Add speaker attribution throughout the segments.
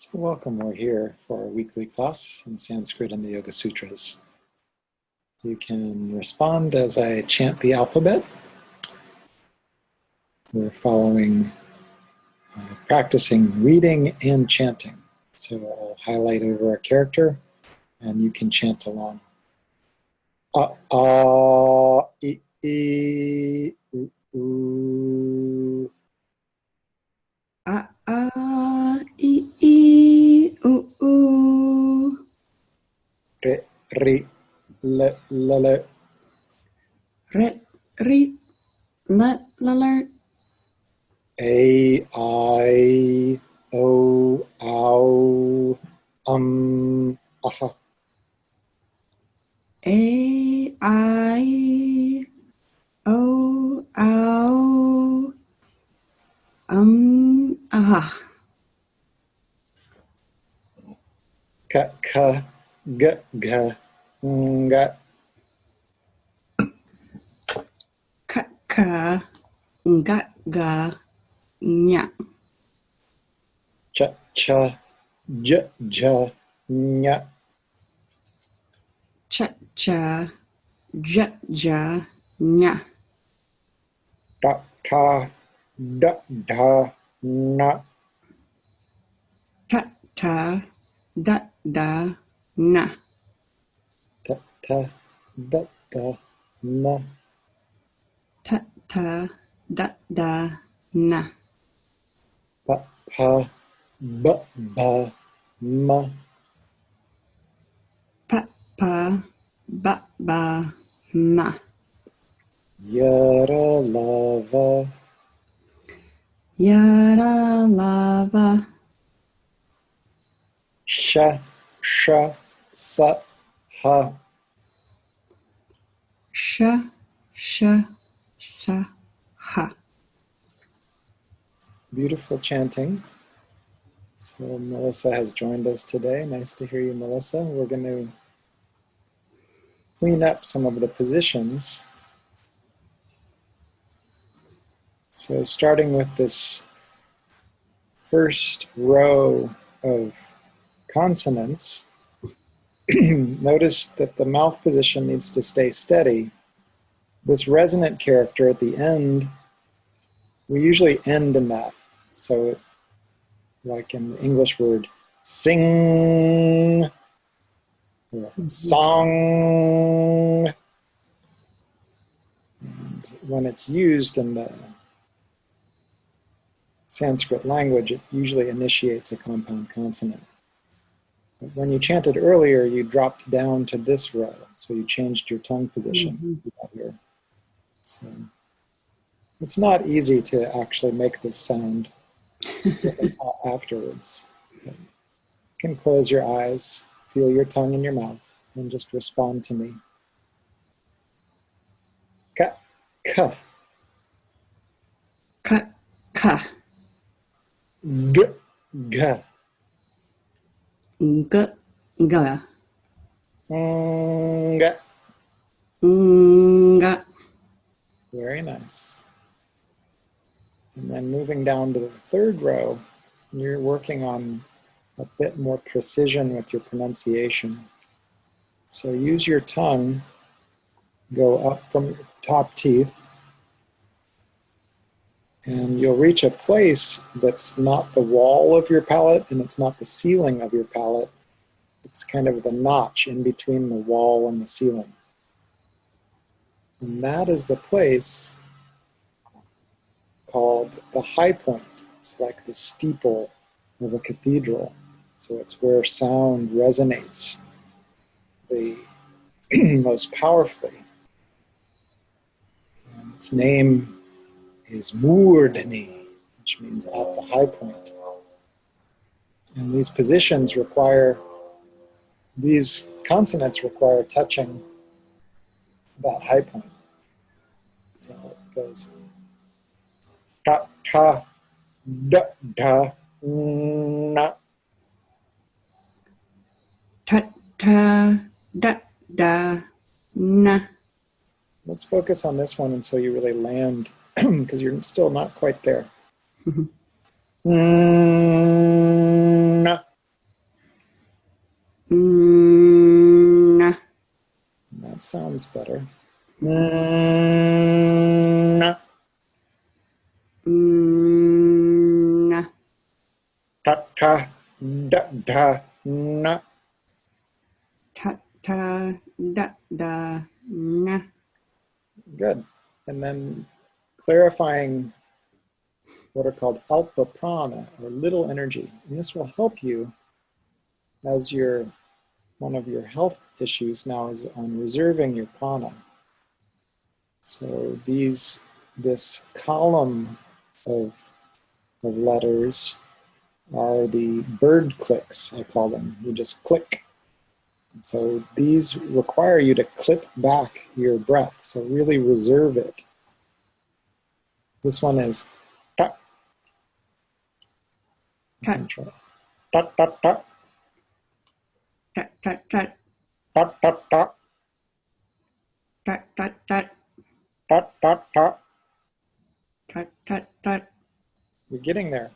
Speaker 1: So welcome, we're here for our weekly class in Sanskrit and the Yoga Sutras. You can respond as I chant the alphabet. We're practicing reading and chanting. So I'll highlight over a character and you can chant along. A, I, U, U.
Speaker 2: A, I, U, U.
Speaker 1: Re, ri, le, le.
Speaker 2: Re, ri, le, le.
Speaker 1: A, I, O, ow, aha.
Speaker 2: A, I, O, ow, aha.
Speaker 1: Ka, ka, ga, ga, nga.
Speaker 2: Ka, ka, ga, ga, nya.
Speaker 1: Cha, cha, ja, ja, nya.
Speaker 2: Cha, cha, ja, ja, nya.
Speaker 1: Ta, ta, da, da, na.
Speaker 2: Ta, ta, da, da, na.
Speaker 1: Ta, ta, da, da, na.
Speaker 2: Ta, ta, da, da, na.
Speaker 1: Pa, pa, ba, ba, ma.
Speaker 2: Pa, pa, ba, ba, ma.
Speaker 1: Yara, lava.
Speaker 2: Yara, lava.
Speaker 1: Sha, sha, sa, ha.
Speaker 2: Sha, sha, sa, ha.
Speaker 1: Beautiful chanting. So Melissa has joined us today. Nice to hear you, Melissa. We're going to clean up some of the positions. So starting with this first row of consonants, notice that the mouth position needs to stay steady. This resonant character at the end, we usually end in that. So like in the English word sing, or song. And when it's used in the Sanskrit language, it usually initiates a compound consonant. But when you chanted earlier, you dropped down to this row, so you changed your tongue position here. So it's not easy to actually make this sound afterwards. You can close your eyes, feel your tongue in your mouth, and just respond to me. Ka, ka.
Speaker 2: Ka, ka.
Speaker 1: G, ga.
Speaker 2: G, ga.
Speaker 1: Nga.
Speaker 2: Nga.
Speaker 1: Very nice. And then moving down to the third row, you're working on a bit more precision with your pronunciation. So use your tongue, go up from your top teeth, and you'll reach a place that's not the wall of your palate and it's not the ceiling of your palate. It's kind of the notch in between the wall and the ceiling. And that is the place called the high point. It's like the steeple of a cathedral. So it's where sound resonates the most powerfully. And its name is Murdani, which means at the high point. And these positions require, these consonants require touching that high point. So it goes ta, ta, da, da, na.
Speaker 2: Ta, ta, da, da, na.
Speaker 1: Let's focus on this one until you really land, because you're still not quite there. Na. sounds better. Na.
Speaker 2: Na.
Speaker 1: Ta ta da da na.
Speaker 2: Ta ta da da na.
Speaker 1: Good. And then clarifying what are called alpa prana, or little energy. And this will help you as one of your health issues now is on reserving your prana. So this column of letters are the bird clicks, I call them. You just click. And so these require you to clip back your breath, so really reserve it. This one is ta.
Speaker 2: Ta.
Speaker 1: Ta ta ta.
Speaker 2: Ta ta ta.
Speaker 1: Ta ta ta.
Speaker 2: Ta ta ta.
Speaker 1: Ta ta ta.
Speaker 2: Ta ta ta.
Speaker 1: You're getting there.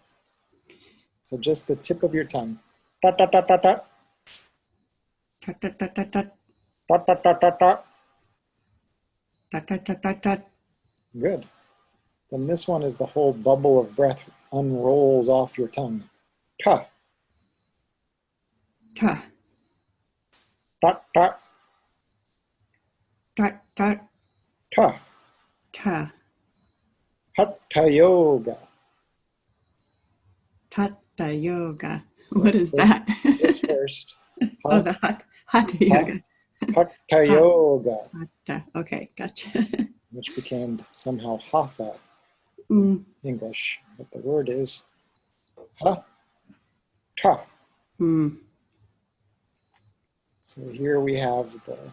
Speaker 1: So just the tip of your tongue. Ta ta ta ta ta.
Speaker 2: Ta ta ta ta ta.
Speaker 1: Ta ta ta ta ta.
Speaker 2: Ta ta ta ta ta.
Speaker 1: Good. Then this one is the whole bubble of breath unrolls off your tongue. Ta.
Speaker 2: Ta.
Speaker 1: Ta ta.
Speaker 2: Ta ta.
Speaker 1: Ta.
Speaker 2: Ta.
Speaker 1: Hatha yoga.
Speaker 2: Hatha yoga.
Speaker 1: So
Speaker 2: What is that?
Speaker 1: This first.
Speaker 2: Oh, the hatha yoga.
Speaker 1: Hatha yoga.
Speaker 2: Hatha. Okay, gotcha.
Speaker 1: Which became somehow hatha English. But the word is ha, ta. So here we have the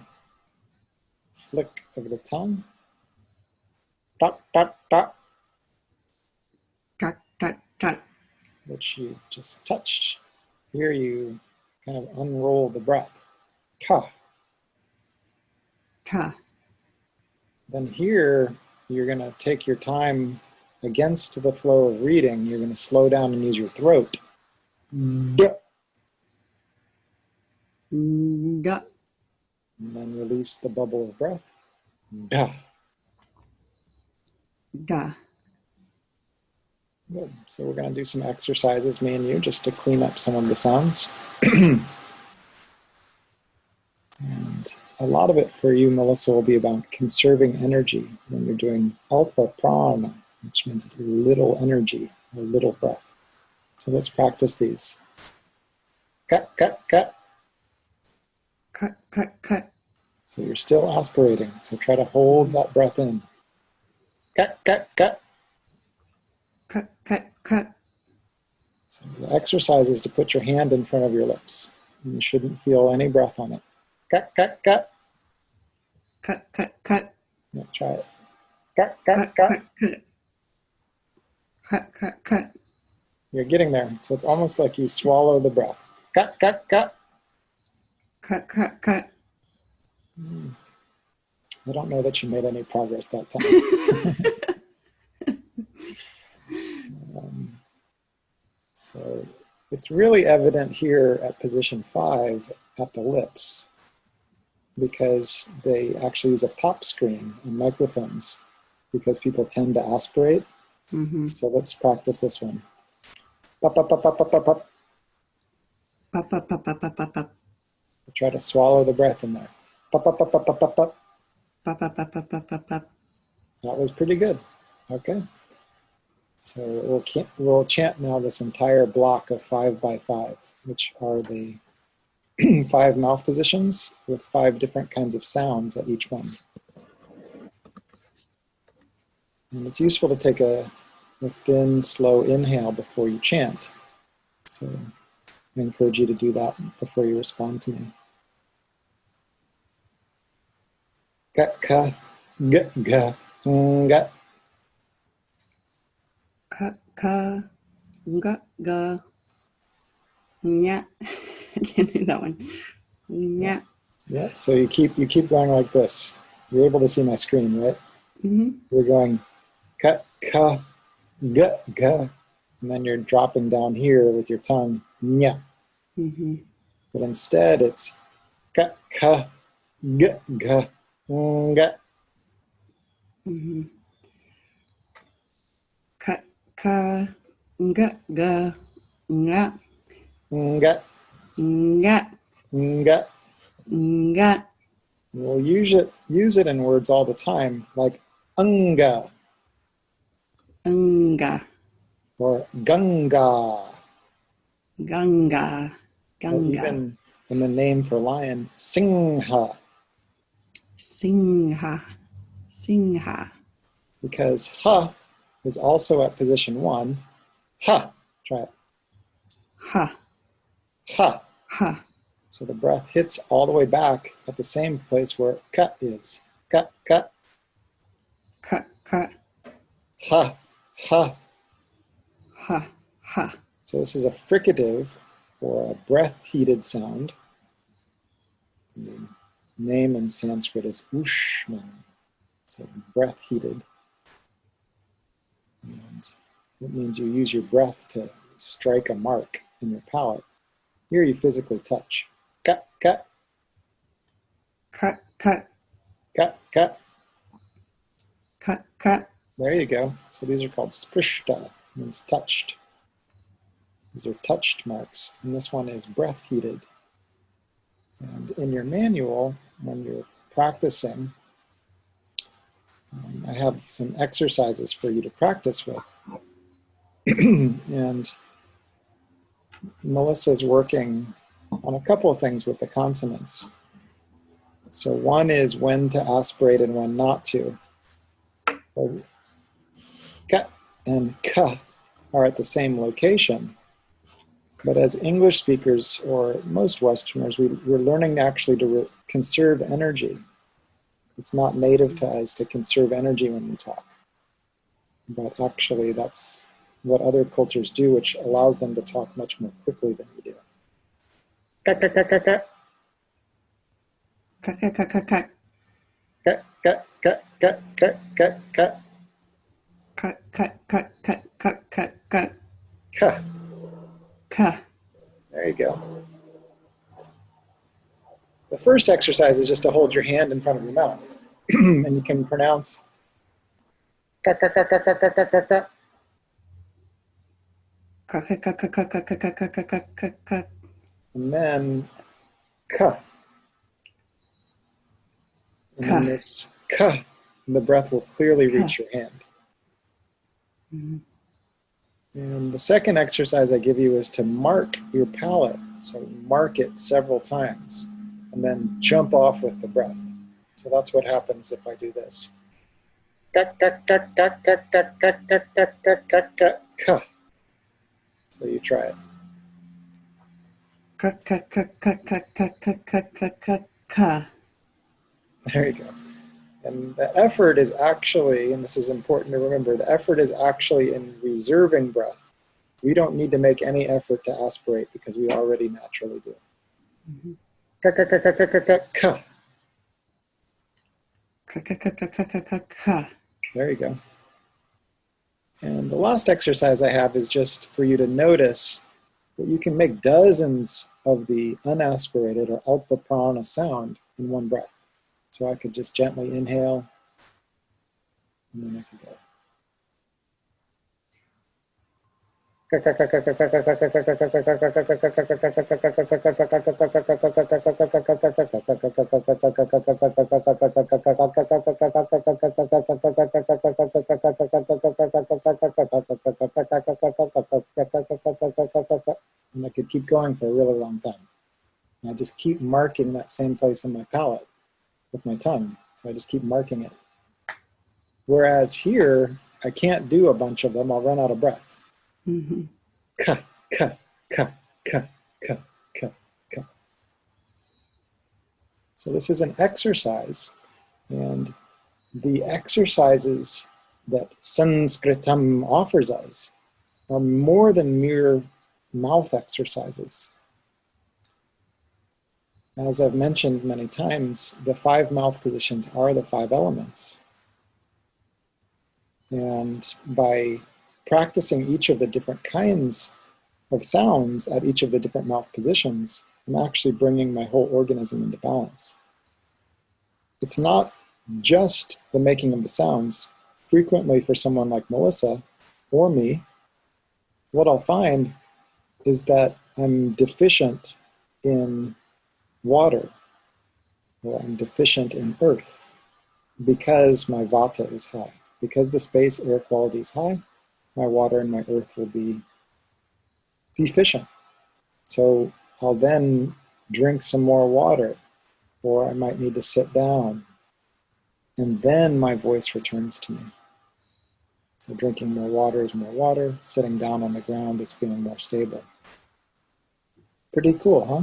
Speaker 1: flick of the tongue. Ta, ta, ta.
Speaker 2: Ta ta ta.
Speaker 1: Which you just touched. Here you kind of unroll the breath. Ta.
Speaker 2: Ta.
Speaker 1: Then here, you're going to take your time against the flow of reading. You're going to slow down and use your throat. Da.
Speaker 2: Da.
Speaker 1: And then release the bubble of breath. Da.
Speaker 2: Da.
Speaker 1: Good. So we're going to do some exercises, me and you, just to clean up some of the sounds. And a lot of it for you, Melissa, will be about conserving energy when you're doing alpa prana, which means little energy or little breath. So let's practice these. Cut, cut, cut.
Speaker 2: Cut, cut, cut.
Speaker 1: So you're still aspirating, so try to hold that breath in. Cut, cut, cut.
Speaker 2: Cut, cut, cut.
Speaker 1: So the exercise is to put your hand in front of your lips. And you shouldn't feel any breath on it. Cut, cut, cut.
Speaker 2: Cut, cut, cut.
Speaker 1: Yeah, try it. Cut, cut, cut.
Speaker 2: Cut, cut, cut, cut.
Speaker 1: You're getting there. So it's almost like you swallow the breath. Cut, cut, cut.
Speaker 2: Cut, cut, cut.
Speaker 1: I don't know that you made any progress that time. So it's really evident here at position 5 at the lips, because they actually use a pop screen on microphones because people tend to aspirate. So let's practice this one. Pop, pop, pop, pop, pop, pop, pop.
Speaker 2: Pop, pop, pop, pop, pop, pop, pop.
Speaker 1: Try to swallow the breath in there. Pop, pop, pop, pop, pop, pop, pop.
Speaker 2: Pop, pop, pop, pop, pop, pop, pop.
Speaker 1: That was pretty good. Okay. So we'll chant now this entire block of 5 by 5, which are the 5 mouth positions with 5 different kinds of sounds at each one. And it's useful to take a thin, slow inhale before you chant. So I encourage you to do that before you respond to me. Ga, ka, ga, ga, ga.
Speaker 2: Ka, ka, ga, ga. Nya. I can't do that one. Nya.
Speaker 1: Yeah, so you keep going like this. You're able to see my screen, right? You're going ka, ka, ga, ga, and then you're dropping down here with your tongue, nya. But instead it's ka, ka, ga, ga, Nga.
Speaker 2: Ka, ka, nga, ga, nga,
Speaker 1: Nga.
Speaker 2: nga,
Speaker 1: Nga.
Speaker 2: nga,
Speaker 1: We'll use it in words all the time, like anga
Speaker 2: nga,
Speaker 1: or ganga,
Speaker 2: ganga,
Speaker 1: or
Speaker 2: ganga,
Speaker 1: even in the name for lion, singha,
Speaker 2: singha, singha,
Speaker 1: because ha is also at position 1. Ha. Try it.
Speaker 2: ha,
Speaker 1: Ha.
Speaker 2: ha,
Speaker 1: So the breath hits all the way back at the same place where ka is. Ka, ka.
Speaker 2: ka, ka,
Speaker 1: Ha. Ha.
Speaker 2: ha, ha.
Speaker 1: So this is a fricative or a breath-heated sound. The name in Sanskrit is Ushman, so breath-heated. And it means you use your breath to strike a mark in your palate. Here you physically touch. Ka, ka,
Speaker 2: Ka, ka,
Speaker 1: ka, ka.
Speaker 2: ka, ka.
Speaker 1: There you go. So these are called sprishta, means touched. These are touched marks, and this one is breath heated. And in your manual, when you're practicing, I have some exercises for you to practice with. And Melissa's working on a couple of things with the consonants. So one is when to aspirate and when not to. So, ka and ka are at the same location. But as English speakers, or most Westerners, we're learning actually to conserve energy. It's not native to us to conserve energy when we talk. But actually, that's what other cultures do, which allows them to talk much more quickly than we do. Ka, ka, ka, ka, ka.
Speaker 2: Ka, ka, ka, ka, ka.
Speaker 1: Ka, ka, ka, ka, ka, ka, ka.
Speaker 2: Ka, ka, ka, ka, ka, ka, ka.
Speaker 1: Ka.
Speaker 2: Ka.
Speaker 1: There you go. The first exercise is just to hold your hand in front of your mouth. And you can pronounce ka, ka, ka, ka, ka, ka, ka, ka, ka.
Speaker 2: Ka, ka, ka, ka, ka, ka, ka, ka, ka, ka, ka, ka.
Speaker 1: And then ka. And then this ka, the breath will clearly reach your hand. And the second exercise I give you is to mark your palate. So mark it several times and then jump off with the breath. So that's what happens if I do this. Ka, ka, ka, ka, ka, ka, ka, ka, ka, ka, ka, ka, ka. So you try it.
Speaker 2: Ka, ka, ka, ka, ka, ka, ka, ka, ka, ka, ka.
Speaker 1: There you go. And the effort is actually, and this is important to remember, the effort is actually in reserving breath. We don't need to make any effort to aspirate because we already naturally do. Ka, ka, ka, ka, ka, ka, ka, ka.
Speaker 2: Ka, ka, ka, ka, ka, ka, ka, ka.
Speaker 1: There you go. And the last exercise I have is just for you to notice that you can make dozens of the unaspirated or alpa prana sound in one breath. So I could just gently inhale, and then I could go. And I could keep going for a really long time. And I just keep marking that same place in my palate with my tongue. So I just keep marking it. Whereas here, I can't do a bunch of them. I'll run out of breath. Ka, ka, ka, ka, ka, ka, ka. So this is an exercise. And the exercises that Sanskritam offers us are more than mere mouth exercises. As I've mentioned many times, the 5 mouth positions are the 5 elements. And by practicing each of the different kinds of sounds at each of the different mouth positions, I'm actually bringing my whole organism into balance. It's not just the making of the sounds, frequently for someone like Melissa or me, what I'll find is that I'm deficient in water, or I'm deficient in earth, because my vata is high. Because the space air quality is high, my water and my earth will be deficient. So I'll then drink some more water, or I might need to sit down, and then my voice returns to me. So drinking more water is more water, sitting down on the ground is feeling more stable. Pretty cool, huh?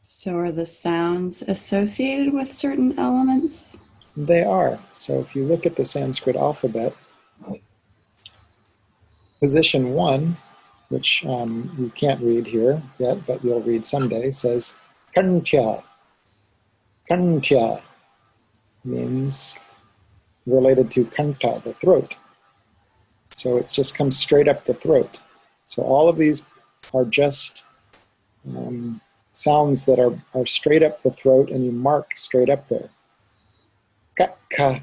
Speaker 2: So are the sounds associated with certain elements?
Speaker 1: They are. So if you look at the Sanskrit alphabet, position 1, which you can't read here yet, but you'll read someday, says kantya. Kantya means related to kanta, the throat. So it's just comes straight up the throat. So all of these are just sounds that are straight up the throat, and you mark straight up there. Ka, ka,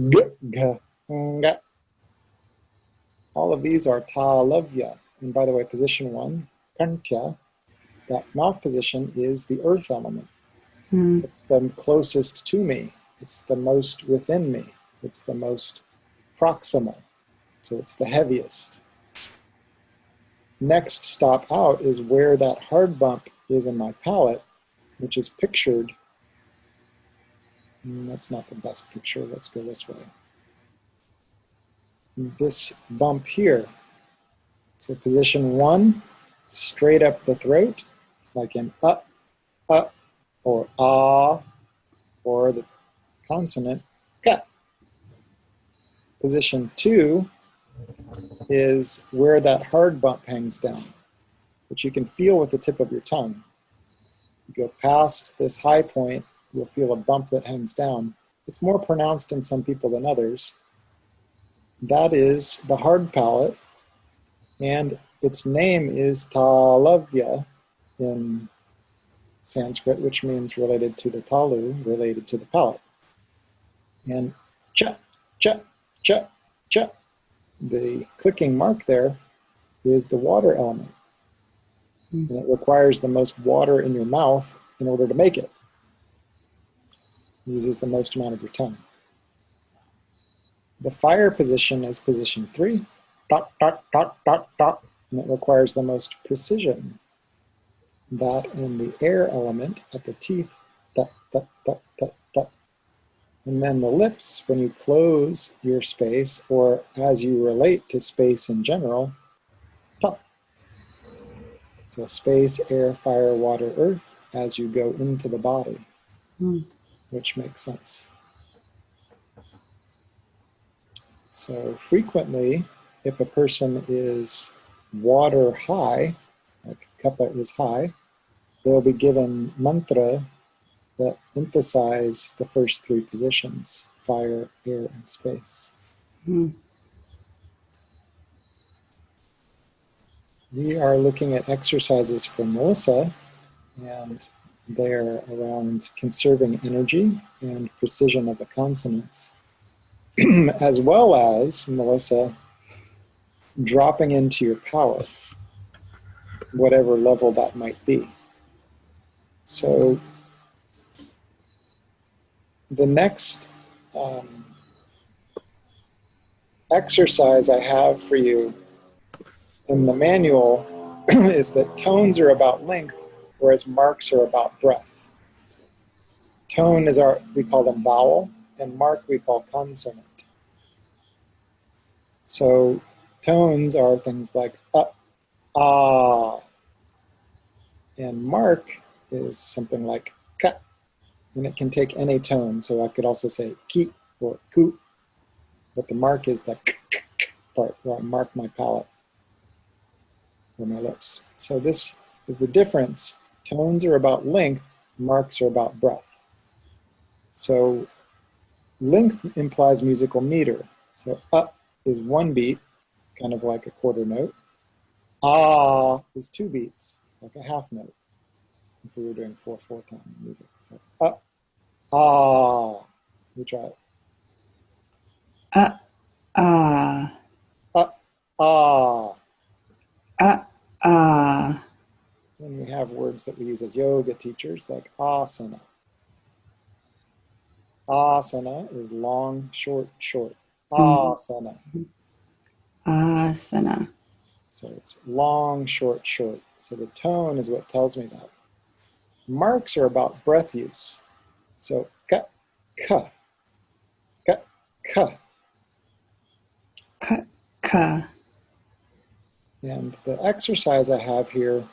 Speaker 1: g, g, nga. All of these are talavya. And by the way, position 1, kantya, that mouth position is the earth element. It's the closest to me. It's the most within me. It's the most proximal. So it's the heaviest. Next stop out is where that hard bump is in my palate, which is pictured. That's not the best picture. Let's go this way. This bump here. So position 1, straight up the throat, like in up, or ah, or the consonant ka. Position 2 is where that hard bump hangs down, which you can feel with the tip of your tongue. You go past this high point, you'll feel a bump that hangs down. It's more pronounced in some people than others. That is the hard palate, and its name is talavya in Sanskrit, which means related to the talu, related to the palate. And cha, cha, cha, cha. The clicking mark there is the water element. And it requires the most water in your mouth in order to make it. It uses the most amount of your tongue. The fire position is position 3. Dot, dot, dot, dot, dot. And it requires the most precision. That in the air element at the teeth, dot, dot, dot, dot, dot. And then the lips, when you close your space, or as you relate to space in general, ta. So space, air, fire, water, earth, as you go into the body, which makes sense. So frequently, if a person is water high, like kapha is high, they'll be given mantra that emphasize the first 3 positions, fire, air, and space. We are looking at exercises for Melissa, and they're around conserving energy and precision of the consonants, as well as, Melissa, dropping into your power, whatever level that might be. So the next exercise I have for you in the manual is that tones are about length, whereas marks are about breath. Tone is we call them vowel, and mark we call consonant. So tones are things like ah, and mark is something like ka, and it can take any tone. So I could also say ki or ku, but the mark is the k part where I mark my palate or my lips. So this is the difference. Tones are about length, marks are about breath. So length implies musical meter. So is 1 beat, kind of like a quarter note. Ah is 2 beats, like a half note, if we were doing 4/4 time music. So ah. You try it.
Speaker 2: Ah.
Speaker 1: Ah.
Speaker 2: Ah.
Speaker 1: And we have words that we use as yoga teachers, like asana. Asana is long, short, short. Asana.
Speaker 2: Asana.
Speaker 1: So it's long, short, short. So the tone is what tells me that. Marks are about breath use. So ka, ka, ka, ka.
Speaker 2: Ka. Ka.
Speaker 1: And the exercise I have here,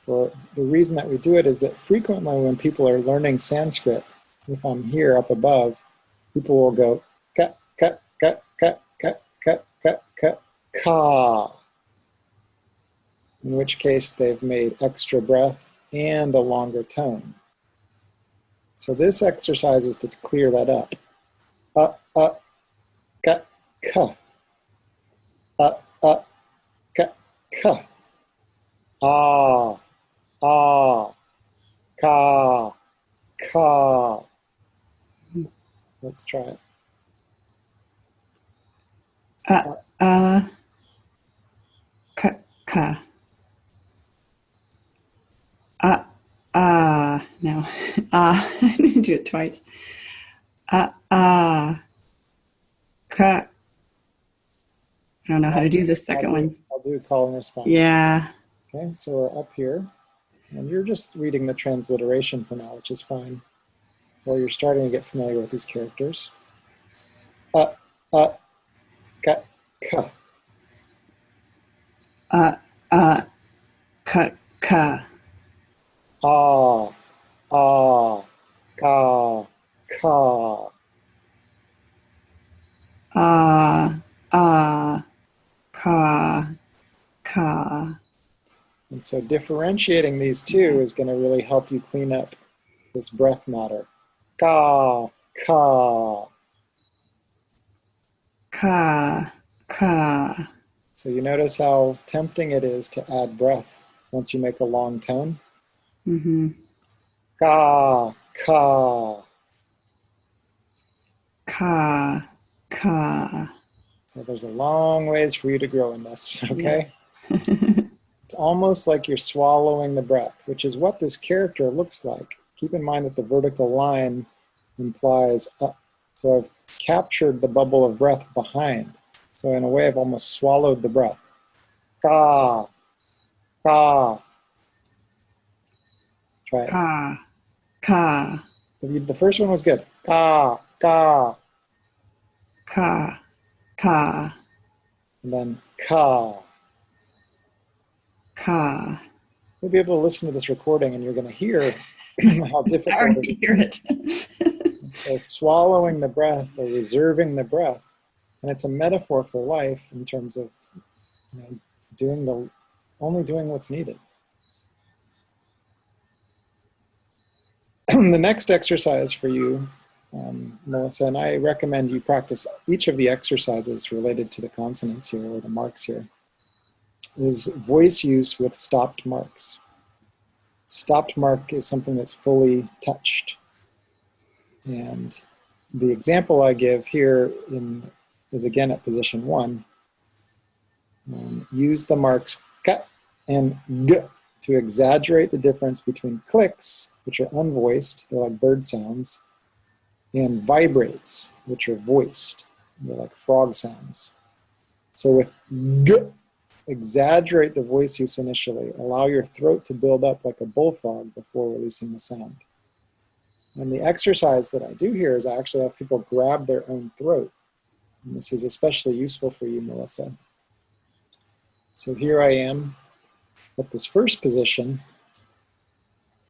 Speaker 1: for the reason that we do it, is that frequently when people are learning Sanskrit, if I'm here up above, people will go ka, ka, ka, ka, ka, ka, ka, ka, ka. In which case they've made extra breath and a longer tone. So this exercise is to clear that up. Ka, ka. Ka, ka. Ah, ah, ka, ka. Let's try it.
Speaker 2: Ka, ka. No. I'm going to do it twice. Ka. I don't know how to do the second one.
Speaker 1: I'll do call and response.
Speaker 2: Yeah.
Speaker 1: Okay, so we're up here, and you're just reading the transliteration for now, which is fine. While you're starting to get familiar with these characters. Ka, ka.
Speaker 2: Ka, ka.
Speaker 1: Ah, ah, ka, ka.
Speaker 2: Ka, ka.
Speaker 1: And so differentiating these two is going to really help you clean up this breath matter. Ka, ka.
Speaker 2: Ka, ka.
Speaker 1: So you notice how tempting it is to add breath once you make a long tone?
Speaker 2: Mm-hmm.
Speaker 1: Ka, ka.
Speaker 2: Ka, ka.
Speaker 1: So there's a long ways for you to grow in this, okay?
Speaker 2: Yes.
Speaker 1: It's almost like you're swallowing the breath, which is what this character looks like. Keep in mind that the vertical line implies up. So I've captured the bubble of breath behind. So in a way, I've almost swallowed the breath. Ka, ka. Try it.
Speaker 2: Ka, ka.
Speaker 1: The first one was good. Ka, ka.
Speaker 2: Ka, ka.
Speaker 1: And then ka.
Speaker 2: Ka.
Speaker 1: You'll be able to listen to this recording and you're going to hear how difficult
Speaker 2: I
Speaker 1: it
Speaker 2: already hear it.
Speaker 1: So swallowing the breath or reserving the breath, and it's a metaphor for life in terms of only doing what's needed. The next exercise for you, Melissa, and I recommend you practice each of the exercises related to the consonants here, or the marks here, is voice use with stopped marks. Stopped mark is something that's fully touched. And the example I give here is again at position 1. Use the marks ka and g to exaggerate the difference between clicks, which are unvoiced, they're like bird sounds, and vibrates, which are voiced, they're like frog sounds. So with g, exaggerate the voice use initially. Allow your throat to build up like a bullfrog before releasing the sound. And the exercise that I do here is I actually have people grab their own throat. And this is especially useful for you, Melissa. So here I am at this first position,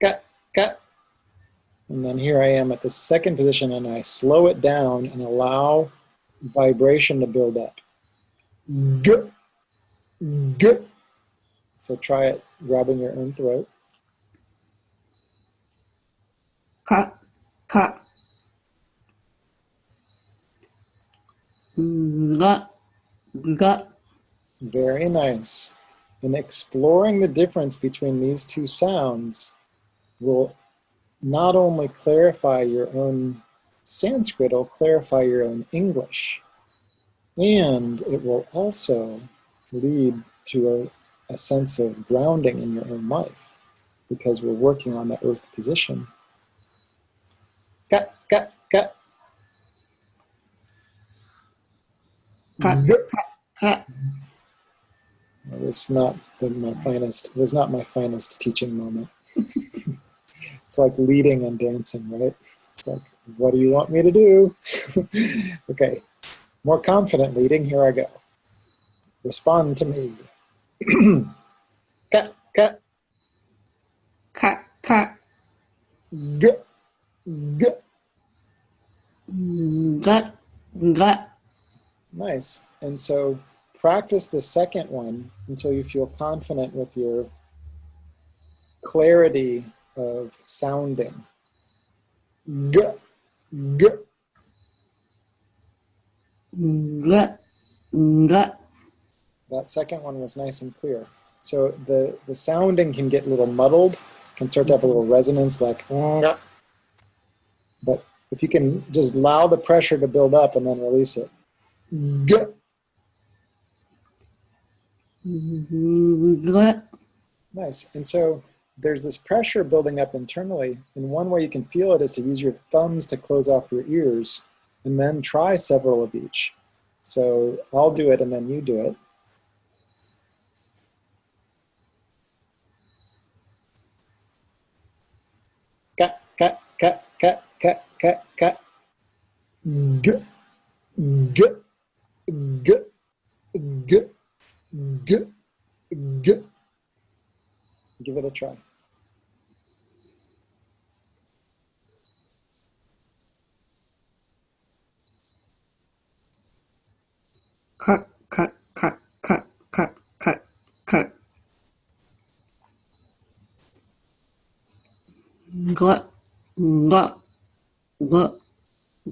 Speaker 1: ka, ka. And then here I am at this second position, and I slow it down and allow vibration to build up. G, g. So try it, grabbing your own throat.
Speaker 2: Ka, ka. Ga, ga.
Speaker 1: Very nice. And exploring the difference between these two sounds will not only clarify your own Sanskrit will clarify your own English. And it will also lead to a sense of grounding in your own life, because we're working on the earth position. Cut, cut, cut.
Speaker 2: Cut, cut.
Speaker 1: It was not my finest teaching moment. It's like leading and dancing, right? It's like, what do you want me to do? Okay, more confident leading, here I go. Respond to me. Cut, cut.
Speaker 2: Cut, cut.
Speaker 1: G, g.
Speaker 2: Gut, gut.
Speaker 1: Nice. And so practice the second one until you feel confident with your clarity of sounding. G, g.
Speaker 2: Gut, gut.
Speaker 1: That second one was nice and clear. So the sounding can get a little muddled, can start to have a little resonance like, but if you can just allow the pressure to build up and then release it.
Speaker 2: Gut.
Speaker 1: Nice. And so there's this pressure building up internally, and one way you can feel it is to use your thumbs to close off your ears, and then try several of each. So I'll do it and then you do it. Cut, cut, cut, cut, cut, cut, cut. G, g, g, g, g, g. Give it a try.
Speaker 2: Cut, cut, cut, cut, cut, cut, cut. Glut, glut, glut,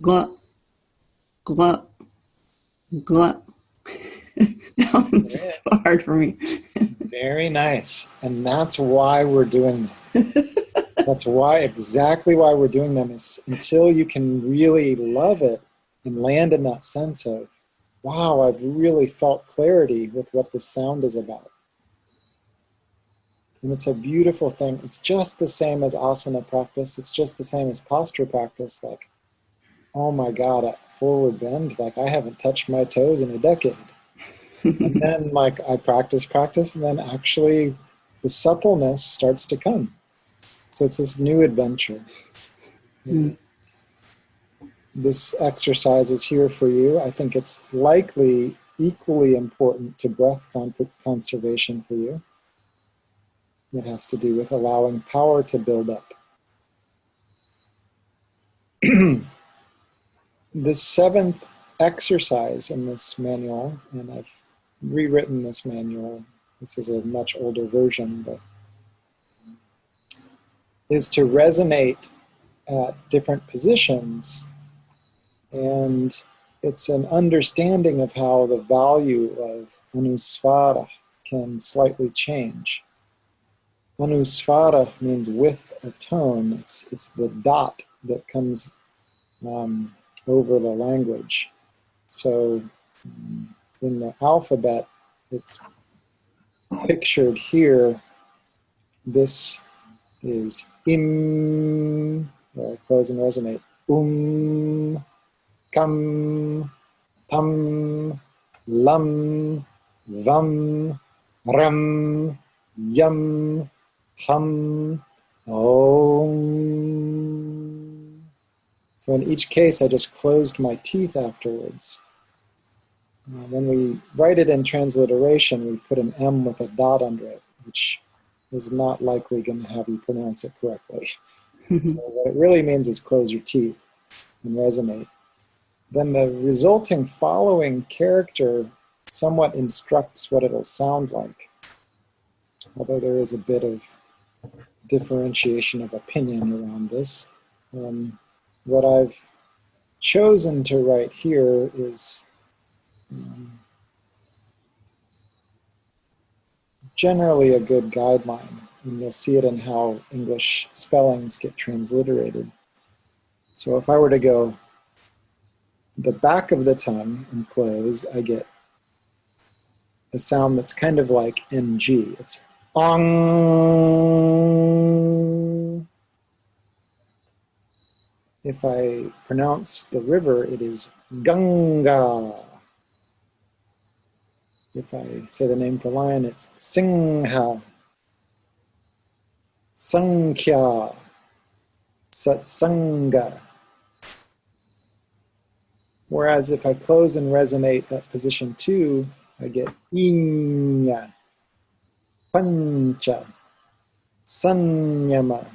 Speaker 2: glut, glut, glut. That one's just so hard for me.
Speaker 1: Very nice. And that's why we're doing them. That's exactly why we're doing them, is until you can really love it and land in that sense of, wow, I've really felt clarity with what this sound is about. And it's a beautiful thing. It's just the same as asana practice. It's just the same as posture practice. Like, oh my God, at forward bend, like I haven't touched my toes in a decade. And then like I practice, and then actually the suppleness starts to come. So it's this new adventure. This exercise is here for you. I think it's likely equally important to breath conservation for you. It has to do with allowing power to build up. The seventh exercise in this manual, and I've rewritten this manual, this is a much older version, but is to resonate at different positions. And it's an understanding of how the value of anusvara can slightly change. Anusvara means with a tone. It's the dot that comes over the language. So in the alphabet, it's pictured here. This is im, or close and resonate. Kam, tam, lam, vam, ram, yam, hum, om. So in each case, I just closed my teeth afterwards. When we write it in transliteration, we put an M with a dot under it, which is not likely going to have you pronounce it correctly. So what it really means is close your teeth and resonate. Then the resulting following character somewhat instructs what it'll sound like, although there is a bit of differentiation of opinion around this. What I've chosen to write here is generally a good guideline, and you'll see it in how English spellings get transliterated. So if I were to go the back of the tongue and close, I get a sound that's kind of like NG. It's ong. If I pronounce the river, it is Ganga. If I say the name for lion, it's Singha, Sankhya, Satsanga. Whereas if I close and resonate at position 2, I get Inya, Pancha, Sanyama,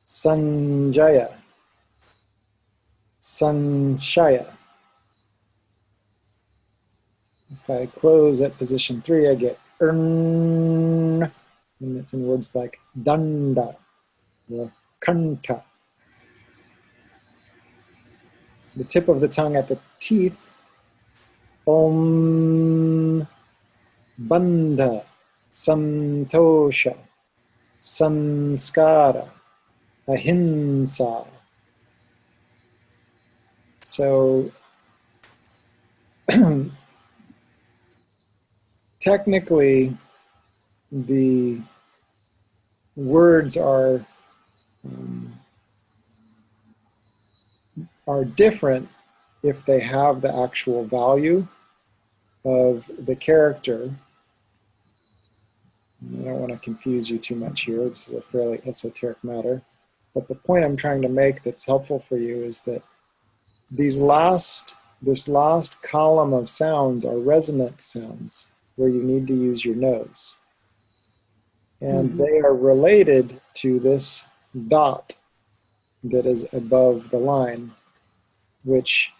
Speaker 1: Sanjaya, Sanshaya. If I close at position 3, I get and it's in words like Danda or Kanta. The tip of the tongue at the teeth, Om, Bandha, Santosha, Sanskara, Ahimsa. So technically, the words are different if they have the actual value of the character. I don't want to confuse you too much here. This is a fairly esoteric matter. But the point I'm trying to make that's helpful for you is that this last column of sounds are resonant sounds where you need to use your nose. And they are related to this dot that is above the line, which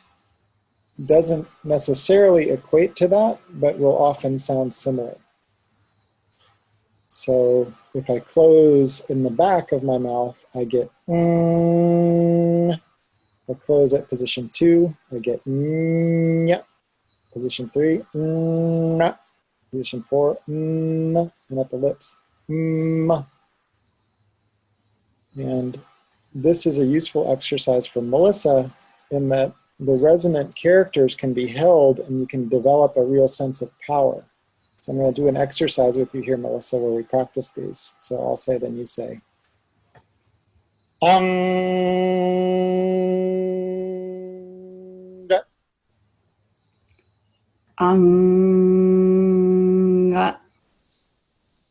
Speaker 1: doesn't necessarily equate to that, but will often sound similar. So if I close in the back of my mouth, I get I close at position 2, I get nya. Position 3, na. Position 4, and at the lips, ma. And this is a useful exercise for Melissa in that the resonant characters can be held and you can develop a real sense of power. So I'm going to do an exercise with you here, Melissa, where we practice these. So I'll say, then you say.
Speaker 2: Anga.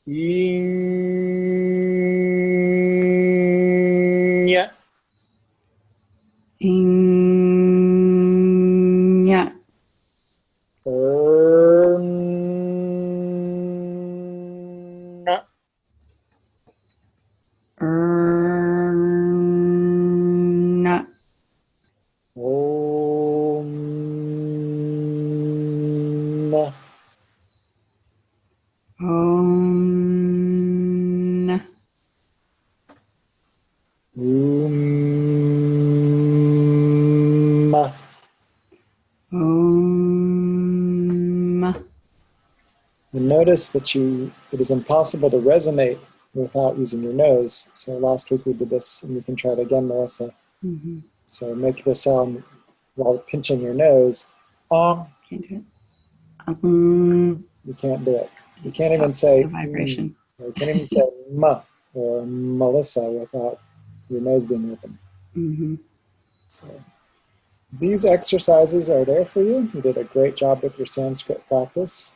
Speaker 1: Inya.
Speaker 2: Inya.
Speaker 1: Erna.
Speaker 2: Erna.
Speaker 1: Om.
Speaker 2: Om.
Speaker 1: Um.
Speaker 2: Om.
Speaker 1: And notice that it is impossible to resonate without using your nose. So last week we did this, and you can try it again, Melissa. So make the sound while pinching your nose.
Speaker 2: Can't do it.
Speaker 1: You can't do it. You can't even say
Speaker 2: the vibration.
Speaker 1: You can't even say ma or Melissa without your nose being open. So these exercises are there for you. You did a great job with your Sanskrit practice.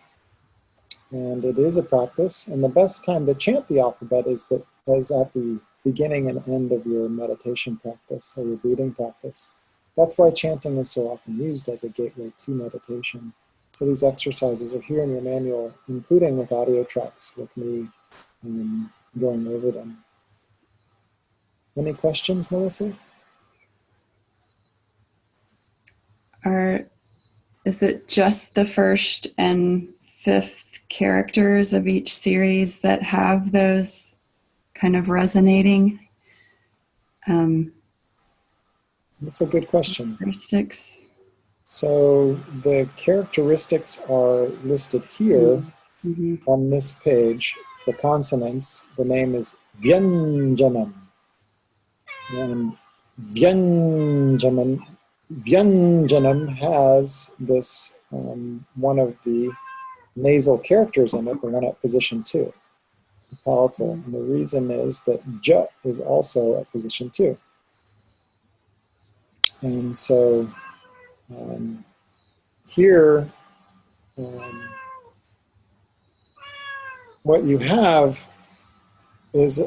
Speaker 1: And it is a practice. And the best time to chant the alphabet is at the beginning and end of your meditation practice or your breathing practice. That's why chanting is so often used as a gateway to meditation. So these exercises are here in your manual, including with audio tracks with me going over them. Any questions, Melissa?
Speaker 2: Is it just the first and fifth characters of each series that have those kind of resonating
Speaker 1: That's a good question.
Speaker 2: characteristics?
Speaker 1: So the characteristics are listed here on this page. For consonants, the name is Vyanjanam. And Vyanjanam has this one of the nasal characters in it, the one at position 2, the palatal. And the reason is that j is also at position 2. And so here, what you have is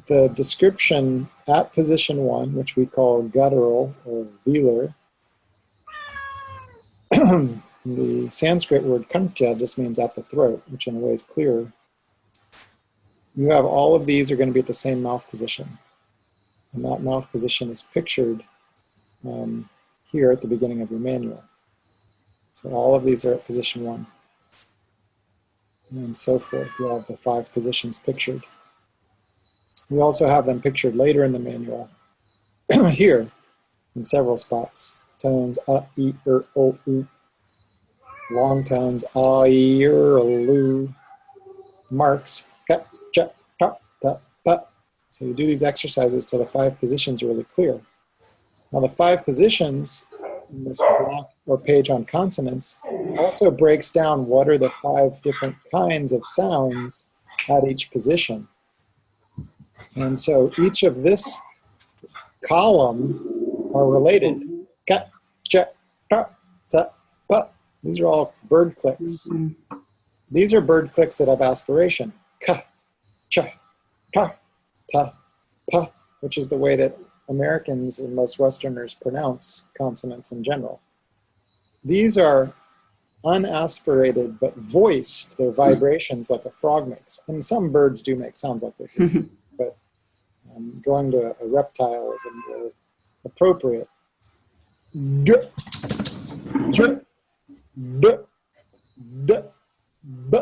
Speaker 1: the description at position 1, which we call guttural or velar. The Sanskrit word kantya just means at the throat, which in a way is clearer. You have all of these are going to be at the same mouth position. And that mouth position is pictured here at the beginning of your manual. So all of these are at position 1. And so forth. You have the 5 positions pictured. We also have them pictured later in the manual here in several spots. Tones e, o, u. Long tones e, lu. Marks ka, cha, ta, ta, pa. So you do these exercises till the 5 positions are really clear. Now the 5 positions in this block or page on consonants also breaks down what are the 5 different kinds of sounds at each position. And so each of this column are related. Ka, cha, ta, ta, pa. These are all bird clicks. These are bird clicks that have aspiration. Ka, cha, ta, ta, pa, which is the way that Americans and most Westerners pronounce consonants in general. These are unaspirated but voiced. They're vibrations like a frog makes. And some birds do make sounds like this, but going to a reptile is more appropriate. G, j, d, d, b.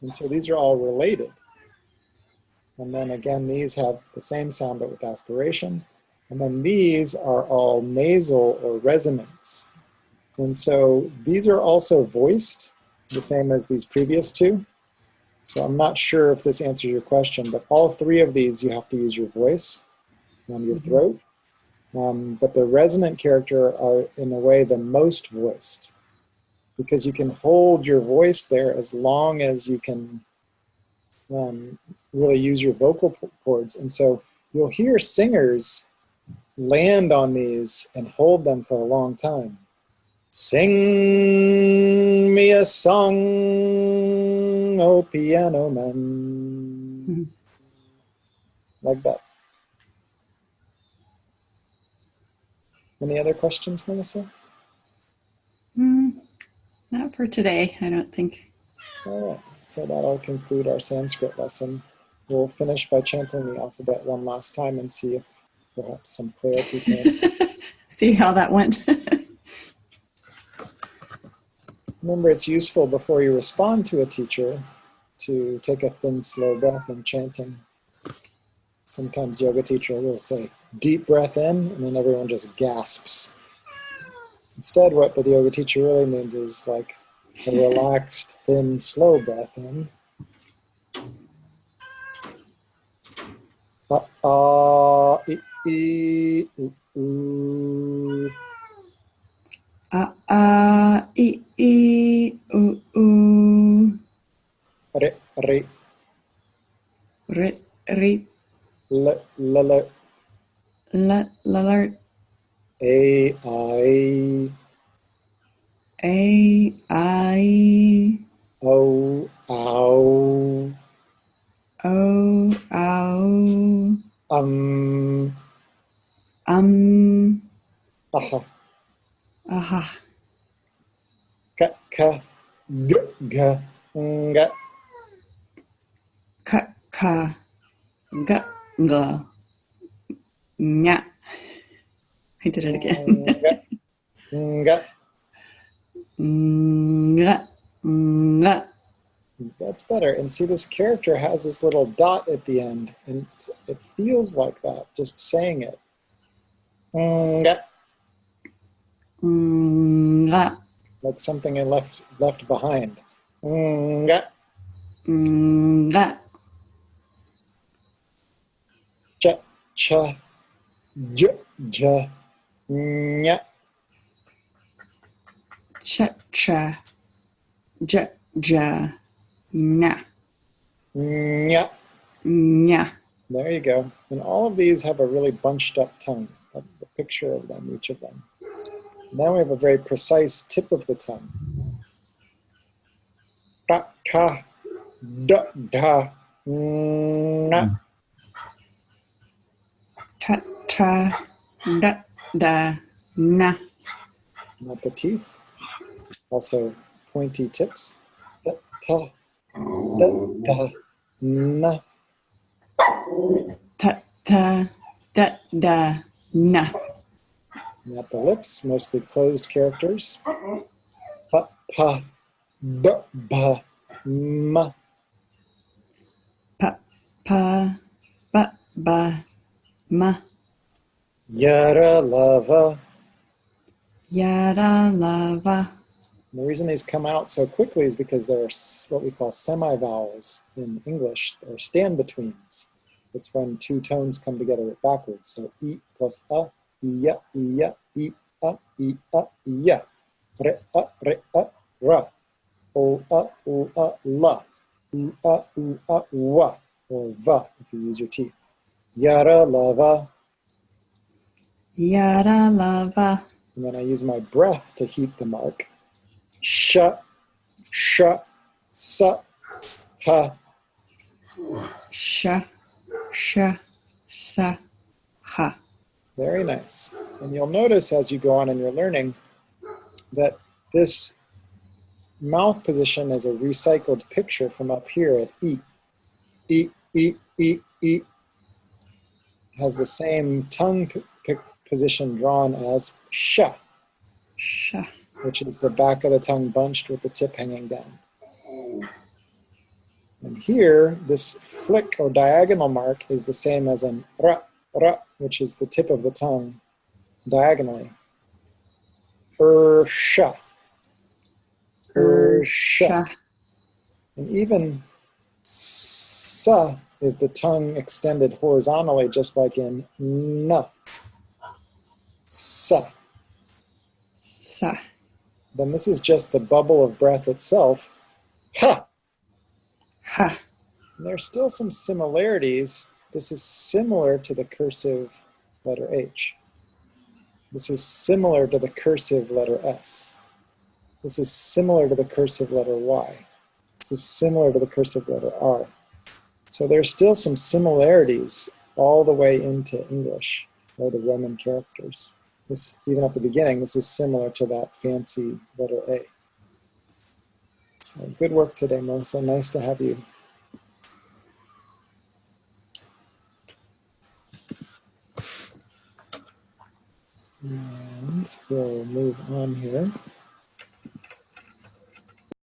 Speaker 1: And so these are all related. And then again, these have the same sound but with aspiration. And then these are all nasal or resonants. And so these are also voiced, the same as these previous 2. So I'm not sure if this answers your question, but all 3 of these you have to use your voice and your throat. But the resonant character are in a way the most voiced, because you can hold your voice there as long as you can really use your vocal cords. And so you'll hear singers land on these and hold them for a long time. Sing me a song, oh piano man. Like that. Any other questions, Melissa?
Speaker 2: Not for today, I don't think.
Speaker 1: All right, so that'll conclude our Sanskrit lesson. We'll finish by chanting the alphabet one last time and see if perhaps some clarity came.
Speaker 2: See how that went.
Speaker 1: Remember, it's useful before you respond to a teacher to take a thin, slow breath in chanting. Sometimes yoga teacher will say, deep breath in, and then everyone just gasps. Instead, what the yoga teacher really means is like a relaxed, thin, slow breath in. I, u.
Speaker 2: I, u.
Speaker 1: Re, re.
Speaker 2: Rit, rit.
Speaker 1: L, l,
Speaker 2: L,
Speaker 1: I.
Speaker 2: A, I.
Speaker 1: O, ow.
Speaker 2: O, ow.
Speaker 1: Aha.
Speaker 2: Aha.
Speaker 1: Ka, ka, g, ga, nga.
Speaker 2: Ka, ka. Ga, ga. Nya. I did it again.
Speaker 1: Nga.
Speaker 2: Nga. Nga.
Speaker 1: That's better. And see, this character has this little dot at the end, and it feels like that, just saying it. Nga.
Speaker 2: Nga.
Speaker 1: Like something I left behind. Nga.
Speaker 2: Nga.
Speaker 1: Cha, cha. j, j, nya,
Speaker 2: Cha, cha, ja, ja, na,
Speaker 1: nya.
Speaker 2: nya.
Speaker 1: There you go. And all of these have a really bunched up tongue, the picture of them, each of them. Now we have a very precise tip of the tongue. Ta, ta, da, da, na.
Speaker 2: Ta, ta, da, da, na.
Speaker 1: Not the teeth. Also pointy tips. Da, ta, da, da, na.
Speaker 2: Ta, ta, da, da, na.
Speaker 1: Not the lips, mostly closed characters. Pa, pa, da, ba, ma.
Speaker 2: Pa, pa, ba, ba, ma.
Speaker 1: Yara, lava.
Speaker 2: Yada, lava.
Speaker 1: And the reason these come out so quickly is because they're what we call semi-vowels in English, or stand-betweens. It's when two tones come together backwards. So E plus A, iya, iya, I, A, iya. Re, ra. O, la. U, wa. Or va, if you use your teeth. Yara, lava.
Speaker 2: Yada, lava.
Speaker 1: And then I use my breath to heat the mark. Sha, sha, sa, ha.
Speaker 2: Sha, sha, sa, ha.
Speaker 1: Very nice. And you'll notice as you go on in your learning that this mouth position is a recycled picture from up here at E. E, E, E, E. Has the same tongue position drawn as sha,
Speaker 2: Sha.
Speaker 1: which is the back of the tongue bunched with the tip hanging down. And here, this flick or diagonal mark is the same as an ra, ra, which is the tip of the tongue diagonally. Sha. Sha. And even sa is the tongue extended horizontally, just like in na. Sa.
Speaker 2: Sa.
Speaker 1: Then this is just the bubble of breath itself. Ha.
Speaker 2: Ha.
Speaker 1: And there's still some similarities. This is similar to the cursive letter H. This is similar to the cursive letter S. This is similar to the cursive letter Y. This is similar to the cursive letter R. So there's still some similarities all the way into English, or the Roman characters. This, even at the beginning, this is similar to that fancy letter A. So good work today, Melissa. Nice to have you. And we'll move on here.